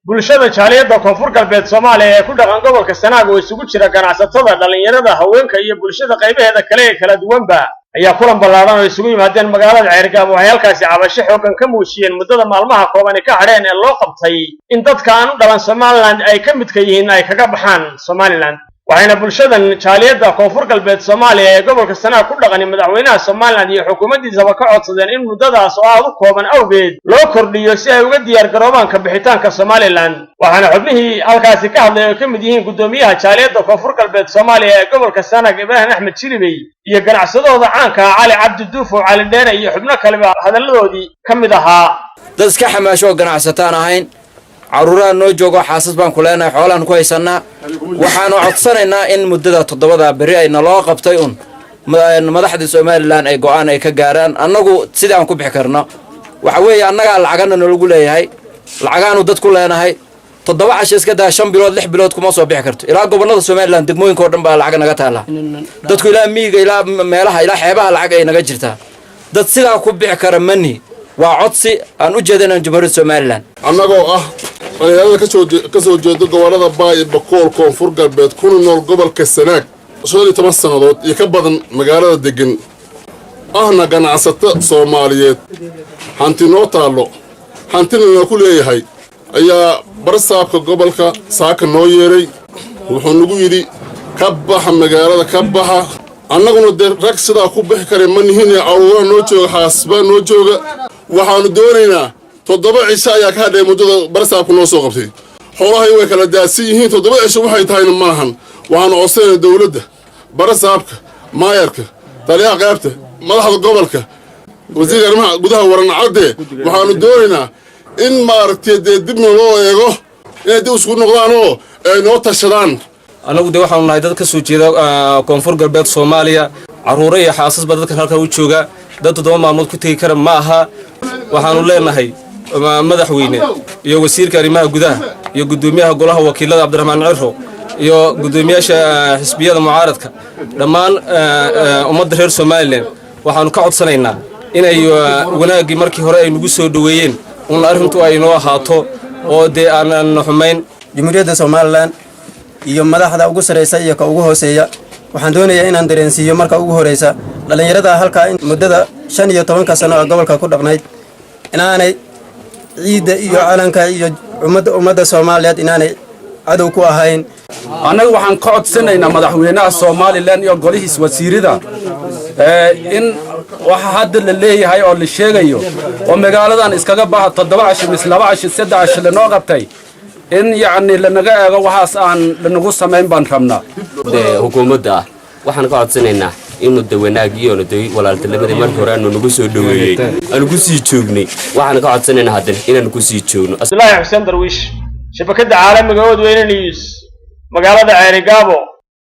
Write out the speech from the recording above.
bulshada jaaliyada koonfur galbeed Soomaaliya ee ku dhaqan gobolka Sanaag oo isugu jira ganacsatada dhalinyarada haweenka iyo bulshada qaybaheeda kale ee kala duwanba ayaa kulan ballaaran oo isugu yimaadeen magaalada Ceergaabo waxay halkaasi cabasho xooggan ka muujiyeen muddada maalmaha kooban ka hadheen ee loo qabtay in dadka aan u dhalan Soomaaliland ay ka mid ka yihiin ay kaga baxaan Soomaaliland waxayna bulshadan jaaliyada koonfur galbeed Soomaaliya ee gobolka Sanaag ku dhaqan madaxweynaha Soomaaliland iyo xukuumaddiisa ka codsadeen in muddadaas oo aad u kooban awgeed loo kordhiyo si ay uga diyaar garoobaan ka bixitaanka Soomaaliland waxaana xubnihii halkaasi ka hadlay oo ka mid yihiin gudoomiyaha jaaliyada koonfur galbeed Soomaaliya ee gobolka Sanaag Ibrahim Axmed Chiribey iyo ganacsadooda caanka Cali Cabdi Duufo Cali Dheere iyo xubno kale hadaladoodii ka mid ahaa dad iska xamaasho ganacsataan ahayn caruuraha noo joogo xaasas baan ku leenahay xoolaan ku haysanaa waxaanu codsanaynaa in muddada 7 bari ay naloo qabtay madaxda Soomaaliland ay go'aan ay ka gaaraan annagu sidii aan ku bixi karno waxa weeye annaga lacagana nalagu leeyahay lacagaanu dad ku leenahay 7 casho iska daa 5 bilood 6 bilood kuma soo bixi karto ilaa gobolada Soomaaliland degmooyinka oo dhan baa lacag naga taala dadku ilaa miyiga ilaa meelaha ilaa xeebaha lacag ay naga jirtaa dad sidaa ku bixi kara mani waa codsi aan u jeedinaan Jamhuuriyadda Soomaaliland annagoo ah dhalinyarada ka soo jeeda gobolada Baay Bakool koonfur galbeed kuna nool gobolka Sanaag 10 sanadood iyo ka badan magaalada degan ahna ganacsato Soomaaliyeed hanti noo taalo hantina ku leeyahay ayaa barsaabka gobolka saaka noo yeeray wuxuu nagu yiri ka baxa magaalada ka baxa annaguna rag sidaa ku bixi kare ma nihiin caruura noo jooga xaasba noo jooga waxaanu doonaynaa 7 cisho ayaa ka hadhay muddada barsaabku noo soo qabtay xoolahay way kala daadsan yihiin 7 cisho waxay tahayna maahan waxaanu codsanay dawladda barsaabka maayarka taliyaha qaybta madaxda gobolka wasiirka arrimaha gudaha waran cadde waxaanu doonaynaa in maaragtay dib loo eego inay dib isku noqdaan oo ay noo tashadaan anagu waxaanu nahay dad ka soo jeeda koonfur galbeed Soomaaliya caruura iyo xaasas badan dadka halka u jooga dad 7 maalmood ku tagi kara ma aha waxaanu leenahay madaxweyne iyo wasiirka arrimaha gudaha iyo gudoomiyaha golaha wakiilada Cabdiraxmaan Cirro iyo gudoomiyaasha xisbiyada mucaaradka dhammaan ummadda reer Soomaaliland waxaanu ka codsanaynaa inay wanaagii markii hore ay nagu soo dhaweeyeen un arrintu ay noo ahaato oo aan xumayn Jamhuuriyadda Soomaaliland iyo madaxda ugu sareysa iyo ka ugu hooseeya waxaan doonayaa inaan dareensiiyo marka ugu horeysa dhalinyarada halka in muddada 15 sano oo gobolka ku dhaqnayd inaanay ciida iyo calanka iyo ummadda Soomaaliyeed inaanay cadow ku ahayn anagu waxaan ka codsanaynaa madaxweynaha Soomaaliland iyo golihiisa wasiirada in waxa hadda la leeyahay oo la sheegayo oo magaaladan iskaga baaha 7 casho mis 2 casho 3 casho la noo qabtay in yaani la naga eego waxaas aan la nagu sameyn baan rabnaa hukuumadda waxaan ka codsanaynaa in muddo wanaagiyo walaaltinimada markii hore aanu nagu soo dhaweeyay aanu ku sii joognay waxaan ka codsanaynaa hadda inaan ku sii joogno Abdullaahi Xuseen Darwiish shabakada caalamiga oo Wadweyne News magaalada Ceergaabo